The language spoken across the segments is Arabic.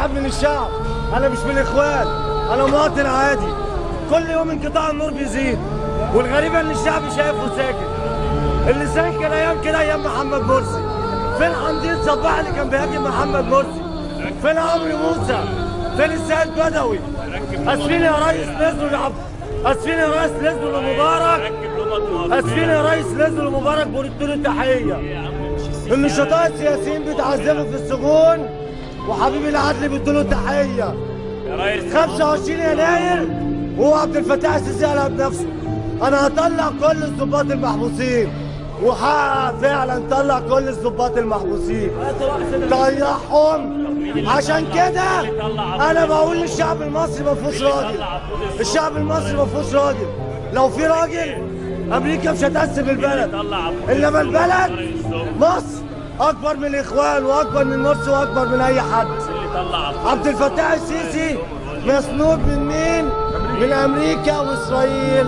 واحد من الشعب، انا مش من الاخوان، انا مواطن عادي. كل يوم انقطاع النور بيزيد، والغريب ان الشعب شايفه ساكت. اللي ساكت كان ايام كده ايام محمد مرسي. فين حمدين صباح اللي كان بيهاجم محمد مرسي؟ فين عمرو موسى؟ فين السيد بدوي؟ اسفين يا ريس نزلوا اسفين يا ريس نزلوا لمبارك، اسفين يا ريس نزلوا لمبارك بيردوا له التحيه. النشطاء السياسيين بيتعذبوا في السجون وحبيبي العدل بيدوا له التحيه. 25 يناير هو عبد الفتاح السيسي قالها بنفسه، انا هطلع كل الضباط المحبوسين، وحقق فعلا طلع كل الضباط المحبوسين طيحهم. عشان كده انا بقول للشعب المصري ما فيهوش راجل، الشعب المصري ما فيهوش راجل. لو في راجل امريكا مش هتقسم البلد، انما البلد مصر اكبر من الاخوان واكبر من مرسي واكبر من اي حد. عبد الفتاح السيسي مسنود من مين؟ من امريكا واسرائيل.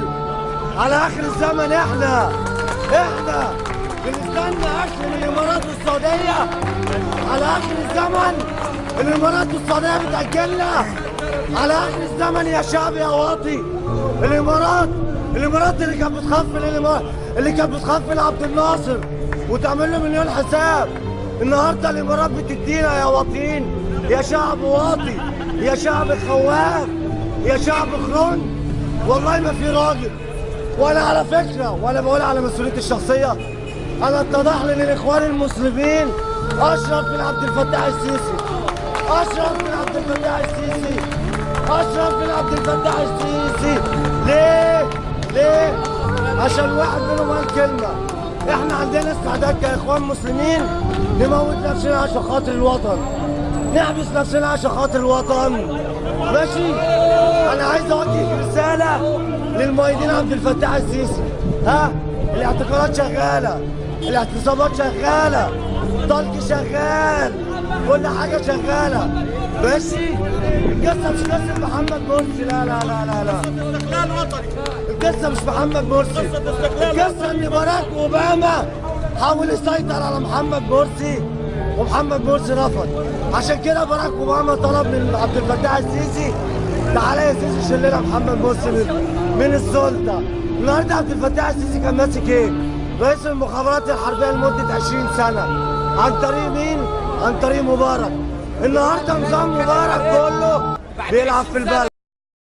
على اخر الزمن احنا بنستنى اكل من الامارات والسعوديه. على اخر الزمن الامارات والسعوديه بتاكلنا. على اخر الزمن يا شعب يا واطي، الامارات اللي كانت بتخاف من عبد الناصر وتعمل له مليون حساب، النهارده الامارات بتدينا يا واطيين، يا شعب واطي، يا شعب خواف، يا شعب خرون. والله ما في راجل. وانا على فكره وانا بقول على مسؤوليتي الشخصيه، انا اتضح لي ان الاخوان المسلمين اشرف من عبد الفتاح السيسي، اشرف من عبد الفتاح السيسي، اشرف من عبد الفتاح السيسي. ليه؟ عشان واحد منهم قال كلمه، احنا عندنا استعداد كاخوان مسلمين نموت نفسنا عشان خاطر الوطن، نحبس نفسنا عشان خاطر الوطن. ماشي؟ انا عايز اوجه رساله للمؤيدين عبد الفتاح السيسي. الاعتقالات شغاله، الاعتصامات شغاله، الطلق شغال، كل حاجه شغاله. ماشي؟ القصه مش قصه محمد مرسي، لا استقلال وطني. القصه مش محمد مرسي، القصه ان باراك اوباما حاول يسيطر على محمد مرسي ومحمد مرسي رفض. عشان كده باراك اوباما طلب من عبد الفتاح السيسي تعالى يا سيسي شيل لنا محمد مرسي من السلطه. النهارده عبد الفتاح السيسي كان ماسك ايه؟ رئيس المخابرات الحربيه لمده 20 سنه. عن طريق مين؟ عن طريق مبارك. النهارده نظام مبارك كله بيلعب في البلد.